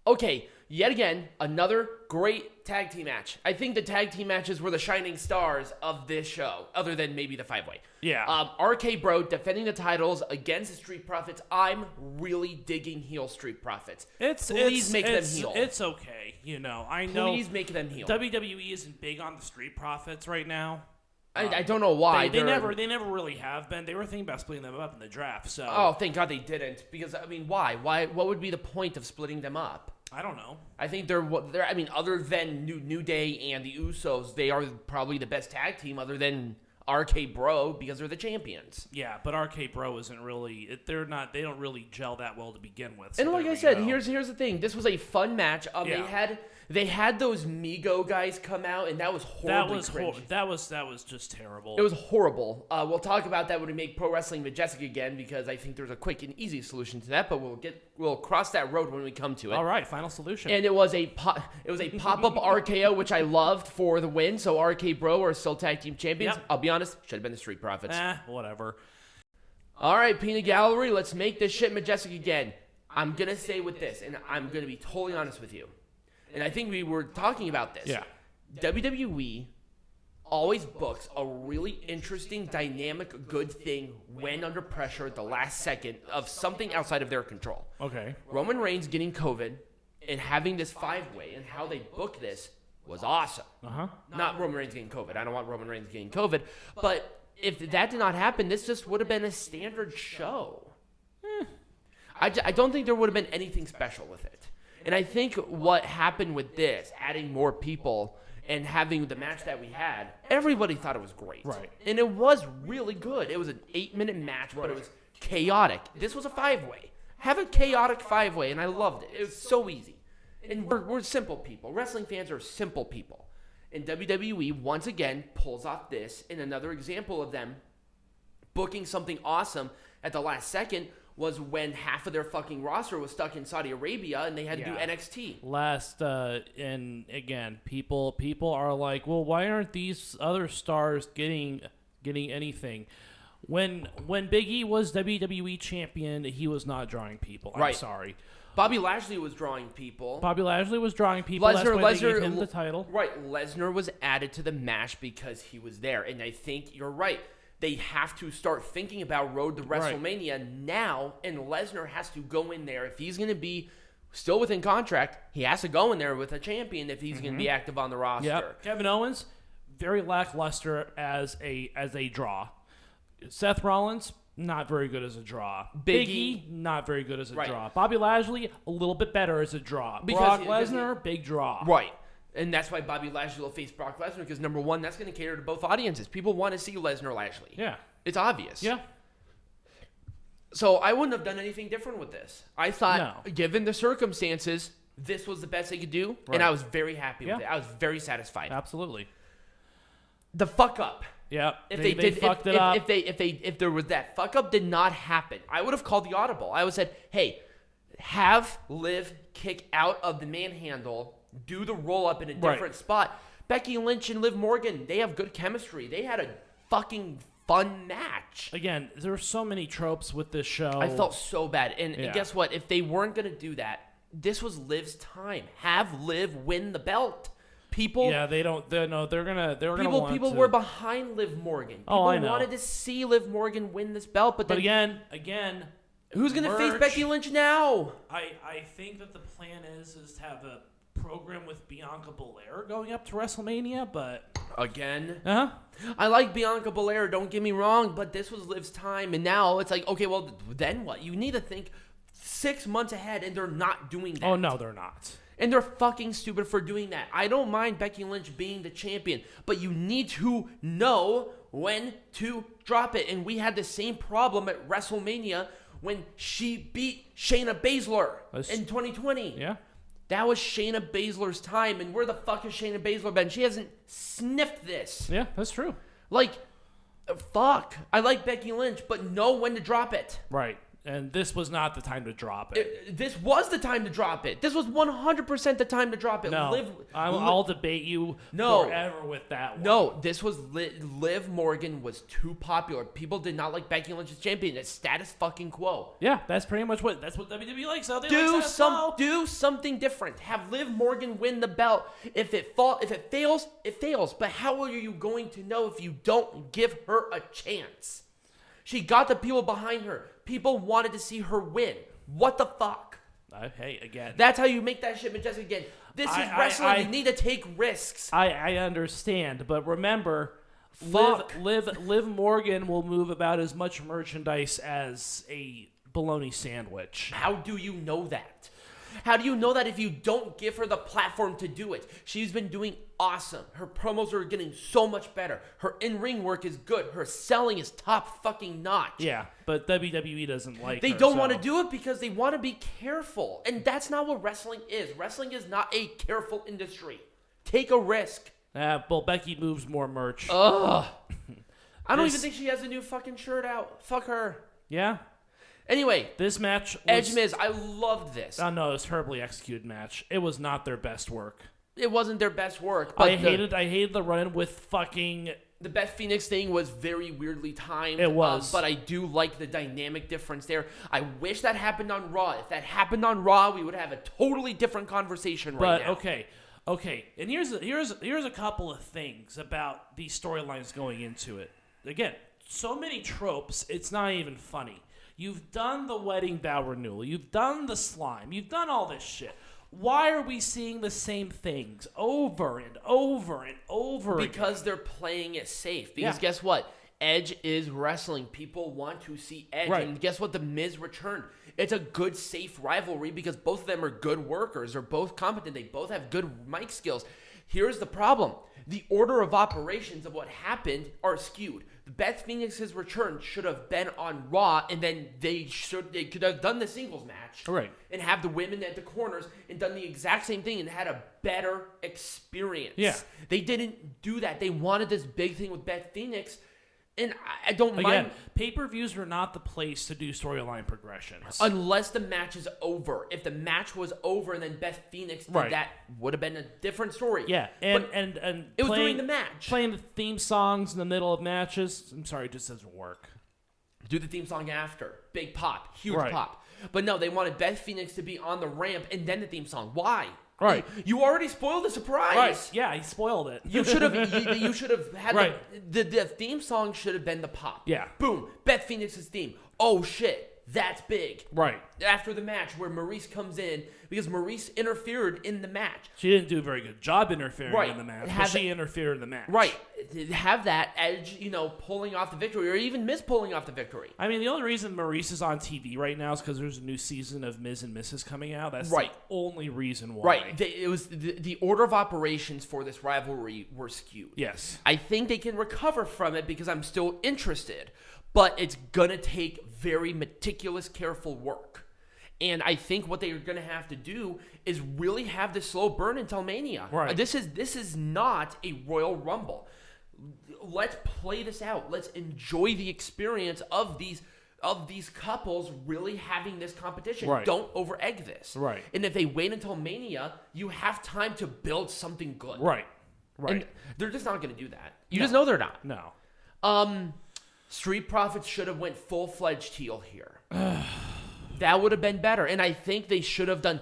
Okay, yet again, another great tag team match. I think the tag team matches were the shining stars of this show, other than maybe the 5-way. Yeah. RK Bro defending the titles against the Street Profits. I'm really digging heel Street Profits. Please make them heel. It's okay. I know. Please make them heel. WWE isn't big on the Street Profits right now. I don't know why. They never really have been. They were thinking about splitting them up in the draft. So. Oh, thank God they didn't. Because why? What would be the point of splitting them up? I don't know. I think they're other than New Day and the Usos, they are probably the best tag team other than RK Bro because they're the champions. Yeah, but RK Bro isn't really. They don't really gel that well to begin with. So and like I said, here's the thing. This was a fun match. They had those Migo guys come out, and that was horribly cringy. That was just terrible. It was horrible. We'll talk about that when we make Pro Wrestling Majestic again, because I think there's a quick and easy solution to that. But we'll cross that road when we come to it. All right, final solution. And it was a pop-up RKO, which I loved for the win. So RK Bro are still tag team champions. Yep. I'll be honest, should have been the Street Profits. Whatever. All right, Peanut Gallery, let's make this shit majestic again. I'm gonna say with this, and I'm gonna be totally honest with you. And I think we were talking about this. Yeah. WWE always books a really interesting, dynamic, good thing when under pressure at the last second of something outside of their control. Okay. Roman Reigns getting COVID and having this 5-way and how they booked this was awesome. Uh-huh. Not Roman Reigns getting COVID. I don't want Roman Reigns getting COVID. But if that did not happen, this just would have been a standard show. I don't think there would have been anything special with it. And I think what happened with this, adding more people and having the match that we had, everybody thought it was great. Right. And it was really good. It was an 8-minute match, but it was chaotic. This was a 5-way. Have a chaotic 5-way, and I loved it. It was so easy. And we're simple people. Wrestling fans are simple people. And WWE, once again, pulls off this. And another example of them booking something awesome at the last second was when half of their fucking roster was stuck in Saudi Arabia and they had to do NXT. And again, people are like, well, why aren't these other stars getting anything? When Big E was WWE champion, he was not drawing people. I'm sorry. Bobby Lashley was drawing people. That's why they gave him the title. Right. Lesnar was added to the match because he was there. And I think you're right. They have to start thinking about Road to WrestleMania now, and Lesnar has to go in there. If he's going to be still within contract, he has to go in there with a champion if he's going to be active on the roster. Yep. Kevin Owens, very lackluster as a draw. Seth Rollins, not very good as a draw. Big E, not very good as a draw. Bobby Lashley, a little bit better as a draw. Brock Lesnar, big draw. Right. And that's why Bobby Lashley will face Brock Lesnar, because number one, that's going to cater to both audiences. People want to see Lesnar-Lashley. Yeah. It's obvious. Yeah. So I wouldn't have done anything different with this. I thought, given the circumstances, this was the best they could do, and I was very happy with it. I was very satisfied. Absolutely. The fuck up. Yeah. If fucked it up. If there was that fuck up did not happen, I would have called the audible. I would have said, hey, have Liv kick out of the manhandle, do the roll-up in a different spot. Becky Lynch and Liv Morgan, they have good chemistry. They had a fucking fun match. Again, there are so many tropes with this show. I felt so bad. And guess what? If they weren't going to do that, this was Liv's time. Have Liv win the belt. People... Yeah, they're gonna People were behind Liv Morgan. People I know. wanted to see Liv Morgan win this belt. But again... Who's going to face Becky Lynch now? I think that the plan is to have a program with Bianca Belair going up to WrestleMania, but... Again? Uh-huh. I like Bianca Belair, don't get me wrong, but this was Liv's time, and now it's like, okay, well, then what? You need to think 6 months ahead, and they're not doing that. Oh, no, they're not. And they're fucking stupid for doing that. I don't mind Becky Lynch being the champion, but you need to know when to drop it, and we had the same problem at WrestleMania when she beat Shayna Baszler in 2020. Yeah. That was Shayna Baszler's time, and where the fuck has Shayna Baszler been? She hasn't sniffed this. Yeah, that's true. Like, fuck. I like Becky Lynch, but know when to drop it. Right. And this was not the time to drop it. This was the time to drop it. This was 100% the time to drop it. No, I'll debate you forever with that one. No, this was Liv Morgan was too popular. People did not like Becky Lynch as champion. It's status fucking quo. Yeah, that's pretty much what WWE likes. So they do like something different. Have Liv Morgan win the belt. If it fails, it fails. But how are you going to know if you don't give her a chance? She got the people behind her. People wanted to see her win. What the fuck? Hey, again. That's how you make that shit majestic again. This is wrestling. You need to take risks. I understand, but remember, Liv Morgan will move about as much merchandise as a bologna sandwich. How do you know that? How do you know that if you don't give her the platform to do it? She's been doing awesome. Her promos are getting so much better. Her in-ring work is good. Her selling is top fucking notch. Yeah, but WWE doesn't like They her, don't want to do it because they want to be careful. And that's not what wrestling is. Wrestling is not a careful industry. Take a risk. Well, Becky moves more merch. Ugh. I don't even think she has a new fucking shirt out. Fuck her. Yeah? Anyway, this match was, Edge Miz, I loved this. Oh no, it was a terribly executed match. It was not their best work. It wasn't their best work. But I hated the run-in with fucking... The Beth Phoenix thing was very weirdly timed. It was. But I do like the dynamic difference there. I wish that happened on Raw. If that happened on Raw, we would have a totally different conversation right now. Okay. And here's a couple of things about these storylines going into it. Again, so many tropes, it's not even funny. You've done the wedding vow renewal. You've done the slime. You've done all this shit. Why are we seeing the same things over and over and over again? Because they're playing it safe. Because guess what? Edge is wrestling. People want to see Edge. Right. And guess what? The Miz returned. It's a good, safe rivalry because both of them are good workers. They're both competent. They both have good mic skills. Here's the problem. The order of operations of what happened are skewed. Beth Phoenix's return should have been on Raw, and then they could have done the singles match, right? And have the women at the corners and done the exact same thing and had a better experience. Yeah, they didn't do that. They wanted this big thing with Beth Phoenix, and I don't mind. Again, pay-per-views are not the place to do storyline progressions unless the match is over. If the match was over and then Beth Phoenix did that, would have been a different story. Yeah, and it was during the match. Playing the theme songs in the middle of matches, I'm sorry, it just doesn't work. Do the theme song after. Big pop. Huge pop. But no, they wanted Beth Phoenix to be on the ramp and then the theme song. Why? Right. You already spoiled the surprise. Right. Yeah, he spoiled it. You should have had the theme song should have been the pop. Yeah. Boom. Beth Phoenix's theme. Oh shit. That's big. Right. After the match where Maurice comes in because Maurice interfered in the match. She didn't do a very good job interfering in the match, but she interfered in the match. Right. Have that Edge, pulling off the victory or even Miz pulling off the victory. I mean, the only reason Maurice is on TV right now is because there's a new season of Miz and Mrs. coming out. That's the only reason why. Right. It was the order of operations for this rivalry were skewed. Yes. I think they can recover from it because I'm still interested. But it's going to take very meticulous, careful work. And I think what they're going to have to do is really have this slow burn until Mania. Right. This is not a Royal Rumble. Let's play this out. Let's enjoy the experience of these couples really having this competition. Right. Don't over-egg this. Right. And if they wait until Mania, you have time to build something good. Right. And they're just not going to do that. You just know they're not. No. Street Profits should have went full-fledged heel here. That would have been better. And I think they should have done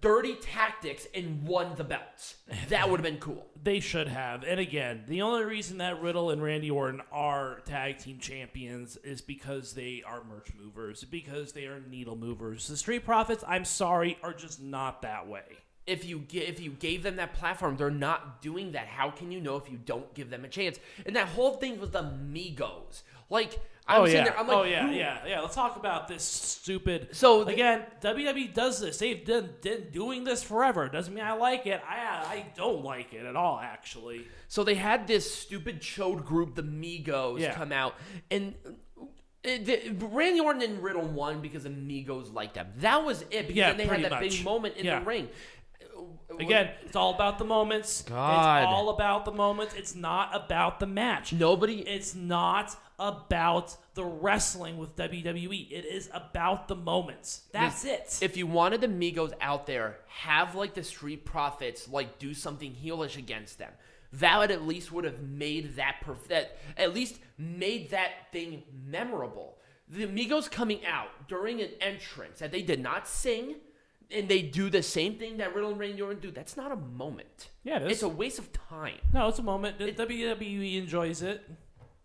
dirty tactics and won the belts. That would have been cool. They should have. And again, the only reason that Riddle and Randy Orton are tag team champions is because they are merch movers, because they are needle movers. The Street Profits, I'm sorry, are just not that way. If you gave them that platform, they're not doing that. How can you know if you don't give them a chance? And that whole thing was the Migos. Like, I'm sitting there, I'm like, yeah. Let's talk about this stupid. So again, WWE does this. They've been doing this forever. Doesn't mean I like it. I don't like it at all, actually. So they had this stupid chode group, the Migos, come out, and Randy Orton and Riddle won because the Migos liked them. That was it. Because then they had that big moment in the ring. Again, it's all about the moments. God. It's all about the moments. It's not about the match. Nobody. It's not about the wrestling with WWE. It is about the moments. That's it. If you wanted the Migos out there, have like the Street Profits like do something heelish against them. That at least would have made that thing memorable. The Migos coming out during an entrance that they did not sing, and they do the same thing that Riddle and Randy Orton do. That's not a moment. Yeah, it is. It's a waste of time. No, it's a moment. WWE enjoys it.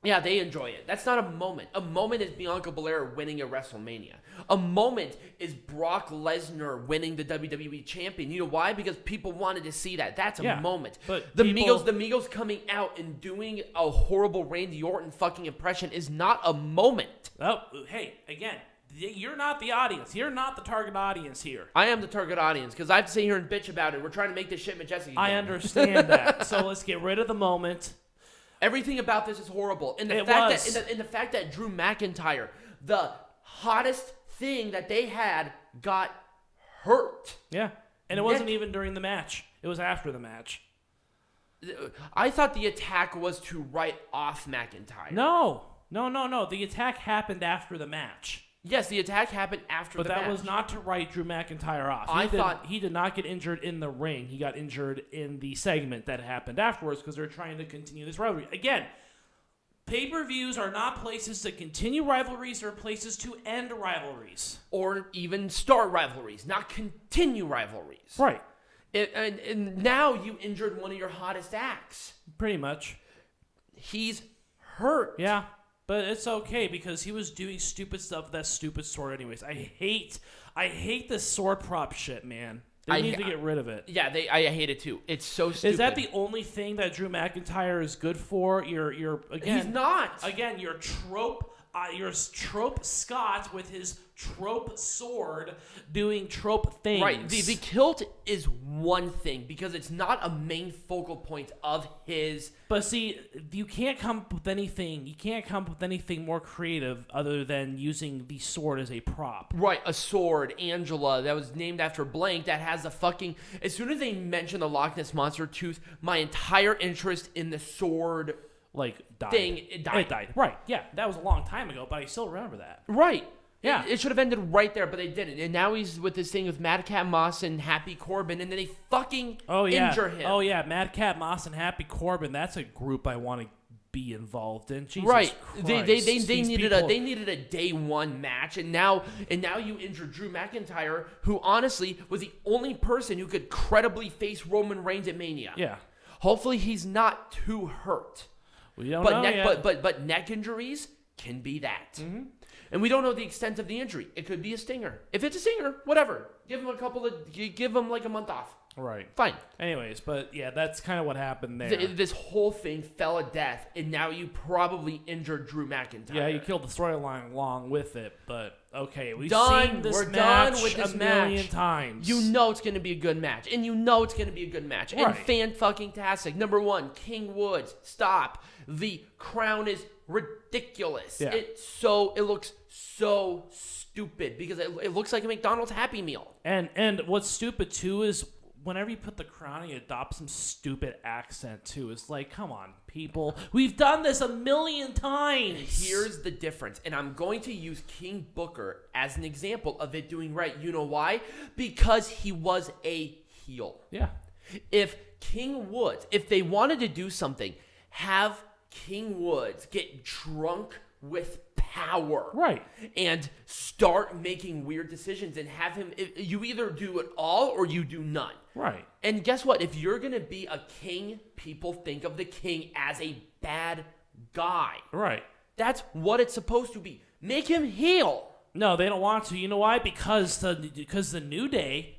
Yeah, they enjoy it. That's not a moment. A moment is Bianca Belair winning at WrestleMania. A moment is Brock Lesnar winning the WWE champion. You know why? Because people wanted to see that. That's a moment. But the Migos coming out and doing a horrible Randy Orton fucking impression is not a moment. Oh, hey, again, you're not the audience. You're not the target audience here. I am the target audience because I have to sit here and bitch about it. We're trying to make this shit majestic again. I understand that. So let's get rid of the moment. Everything about this is horrible. And the fact that Drew McIntyre, the hottest thing that they had, got hurt. Yeah. And it wasn't even during the match. It was after the match. I thought the attack was to write off McIntyre. No. The attack happened after the match. Yes, the attack happened after the match. But that was not to write Drew McIntyre off. He did not get injured in the ring. He got injured in the segment that happened afterwards because they're trying to continue this rivalry. Again, pay-per-views are not places to continue rivalries. They're places to end rivalries. Or even start rivalries, not continue rivalries. Right. And now you injured one of your hottest acts. Pretty much. He's hurt. Yeah. But it's okay because he was doing stupid stuff with that stupid sword anyways. I hate this sword prop shit, man. They need to get rid of it. Yeah, I hate it too. It's so stupid. Is that the only thing that Drew McIntyre is good for? He's not. Again, your trope Scott with his trope sword doing trope things. Right. The kilt is one thing because it's not a main focal point of his. But see, you can't come up with anything. You can't come up with anything more creative other than using the sword as a prop. Right, a sword, Angela, that was named after blank, that has a fucking. As soon as they mentioned the Loch Ness Monster tooth, my entire interest in the sword died. It died. Right. Yeah, that was a long time ago, but I still remember that. Right. Yeah. It should have ended right there, but they didn't. And now he's with this thing with Madcap Moss and Happy Corbin, and then they fucking injure him. Oh, yeah. Madcap Moss and Happy Corbin. That's a group I want to be involved in. Jesus right. Christ. They needed a day one match, and now you injure Drew McIntyre, who honestly was the only person who could credibly face Roman Reigns at Mania. Yeah. Hopefully he's not too hurt. We don't know yet. But neck injuries can be that. Mm-hmm. And we don't know the extent of the injury. It could be a stinger. If it's a stinger, whatever. Give him like a month off. Right. Fine. Anyways, but yeah, that's kind of what happened there. This whole thing fell at death, and now you probably injured Drew McIntyre. Yeah, you killed the storyline along with it, but okay. We're done with this a million times. You know it's going to be a good match, and you know it's going to be a good match. Right. And fan-fucking-tastic. Number one, King Woods, stop. The crown is ridiculous. Yeah. It looks so stupid because it looks like a McDonald's Happy Meal. And what's stupid too is whenever you put the crown, you adopt some stupid accent too. It's like, come on, people. We've done this a million times. Here's the difference, and I'm going to use King Booker as an example of it doing right. You know why? Because he was a heel. Yeah. If King Woods, if they wanted to do something, have King Woods get drunk with power. Right. And start making weird decisions and have him, you either do it all or you do none. Right. And guess what? If you're going to be a king, people think of the king as a bad guy. Right. That's what it's supposed to be. Make him heel. No, they don't want to. You know why? Because the New Day,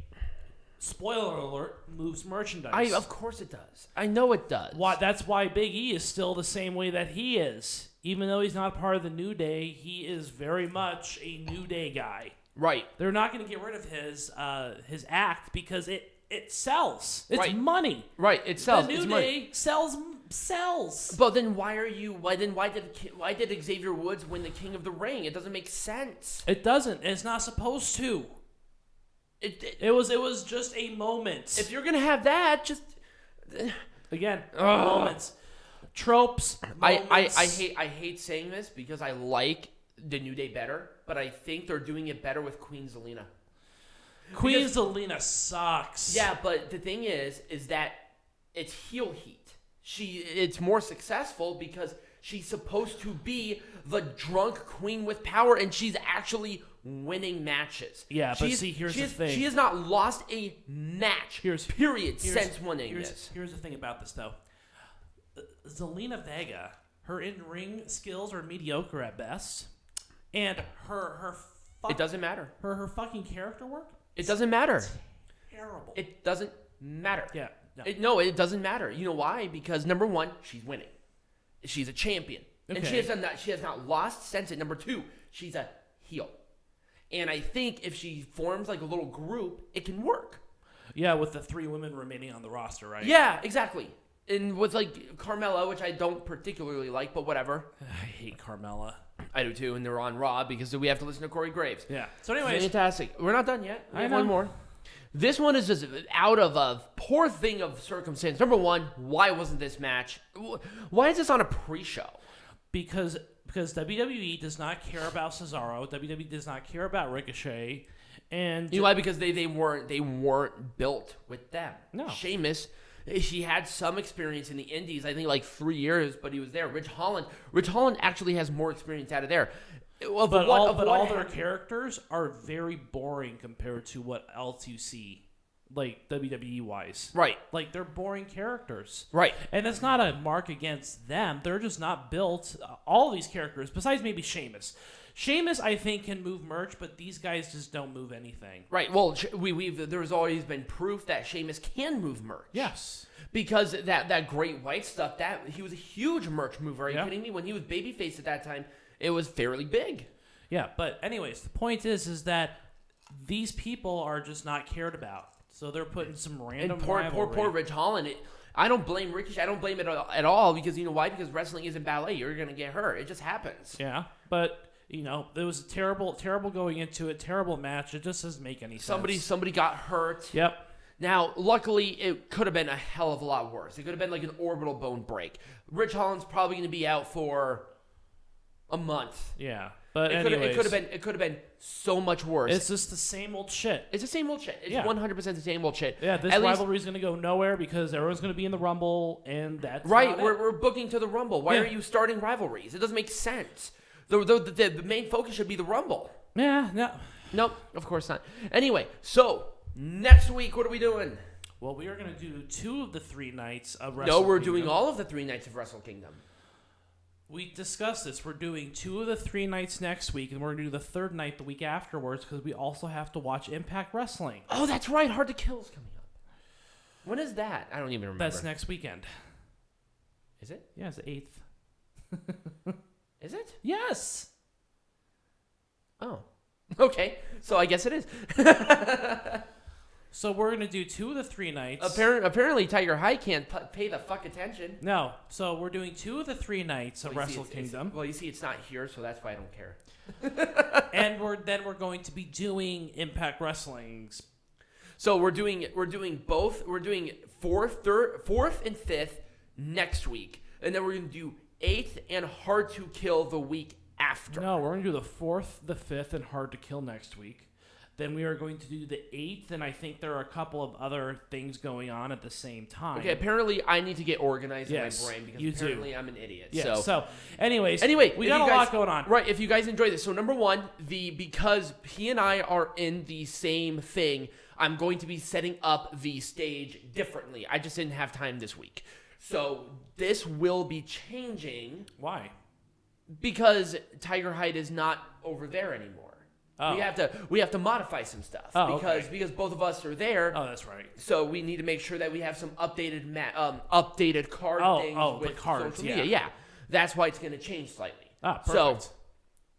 spoiler alert, moves merchandise. Of course it does. I know it does. That's why Big E is still the same way that he is. Even though he's not part of the New Day, he is very much a New Day guy. Right. They're not going to get rid of his act because it sells. It's right. money. Right. It sells. The New Day sells. But then why did Xavier Woods win the King of the Ring? It doesn't make sense. It doesn't. It's not supposed to. It was just a moment. If you're gonna have that, just again moments. tropes. I moments. hate saying this because I like the New Day better, but I think they're doing it better with Queen Zelina. Queen Zelina sucks. Yeah, but the thing is that it's heel heat. It's more successful because she's supposed to be the drunk queen with power, and she's actually winning matches. Yeah, but see, here's the thing. She has not lost a match, since winning this. Here's the thing about this, though. Zelina Vega, her in-ring skills are mediocre at best, and it doesn't matter. Her fucking character work? It doesn't matter. Terrible. It doesn't matter. Yeah. No, it doesn't matter. You know why? Because number one, she's winning. She's a champion. Okay. And she has not lost since it. Number two, she's a heel. And I think if she forms like a little group, it can work. Yeah, with the 3 women remaining on the roster, right? Yeah, exactly. And with like Carmella, which I don't particularly like, but whatever. I hate Carmella. I do too, and they're on Raw because we have to listen to Corey Graves. Yeah. So anyways. Fantastic. We're not done yet. I know. One more. This one is just out of a poor thing of circumstance. Number one, why wasn't this match? Why is this on a pre-show? Because WWE does not care about Cesaro. WWE does not care about Ricochet. And you know why? Because they weren't built with them. No. Sheamus, he had some experience in the Indies. I think like 3 years, but he was there. Rich Holland actually has more experience out of there. But all their characters are very boring compared to what else you see, like WWE wise. Right. Like they're boring characters. Right. And that's not a mark against them. They're just not built. All these characters, besides maybe Sheamus. Sheamus, I think, can move merch, but these guys just don't move anything. Right. Well, there's always been proof that Sheamus can move merch. Yes. Because that Great White stuff, that he was a huge merch mover. Are you Yeah. kidding me? When he was babyface at that time, it was fairly big. Yeah, but anyways, the point is that these people are just not cared about. So they're putting some random And poor Rich Holland. I don't blame Ricochet. I don't blame it at all because you know why? Because wrestling isn't ballet. You're gonna get hurt. It just happens. Yeah, but you know it was terrible going into it. Terrible match. It just doesn't make any sense. Somebody got hurt. Yep. Now, luckily, it could have been a hell of a lot worse. It could have been like an orbital bone break. Rich Holland's probably going to be out for a month. Yeah, but it could have been so much worse. It's just the same old shit. It's the same old shit. It's Yeah. 100% the same old shit. Yeah, this rivalry's going to go nowhere because everyone's going to be in the Rumble, and that's right. not it. We're booking to the Rumble. Why Yeah. are you starting rivalries? It doesn't make sense. The main focus should be the Rumble. Yeah, no. Nope, of course not. Anyway, so next week, what are we doing? Well, we are going to do 2 of the 3 nights of No, Wrestle we're Kingdom. doing all of the 3 nights of Wrestle Kingdom. We discussed this. We're doing 2 of the 3 nights next week, and we're going to do the 3rd night the week afterwards because we also have to watch Impact Wrestling. Oh, that's right. Hard to Kill is coming up. When is that? I don't even remember. That's next weekend. Is it? Yeah, it's the 8th. Is it? Yes. Oh. Okay. So I guess it is. So we're going to do 2 of the 3 nights. Apparently Tiger High can't pay the fuck attention. No. So we're doing 2 of the 3 nights of Wrestle Kingdom. Well, you see, it's not here, so that's why I don't care. And we're going to be doing Impact Wrestling's. So we're doing both. We're doing fourth and 5th next week, and then we're going to do 8th and Hard to Kill the week after. No, we're going to do the 4th, the 5th, and Hard to Kill next week. Then we are going to do the 8th, and I think there are a couple of other things going on at the same time. Okay, apparently I need to get organized Yes, in my brain because you apparently do. I'm an idiot. Yeah, So anyway, we got a lot going on. Right, if you guys enjoy this. So number one, because he and I are in the same thing, I'm going to be setting up the stage differently. I just didn't have time this week. So this will be changing. Why? Because Tiger Height is not over there anymore. Oh. We have to modify some stuff because both of us are there. Oh, that's right. So we need to make sure that we have some updated card things with the cards, social media. Yeah, that's why it's going to change slightly. Ah, perfect. So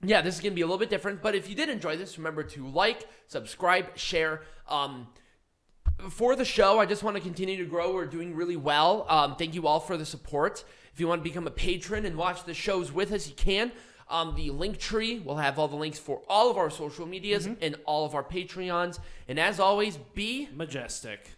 yeah, this is going to be a little bit different. But if you did enjoy this, remember to like, subscribe, share. For the show, I just want to continue to grow. We're doing really well. Thank you all for the support. If you want to become a patron and watch the shows with us, you can. The link tree will have all the links for all of our social medias and all of our Patreons. And as always, be majestic.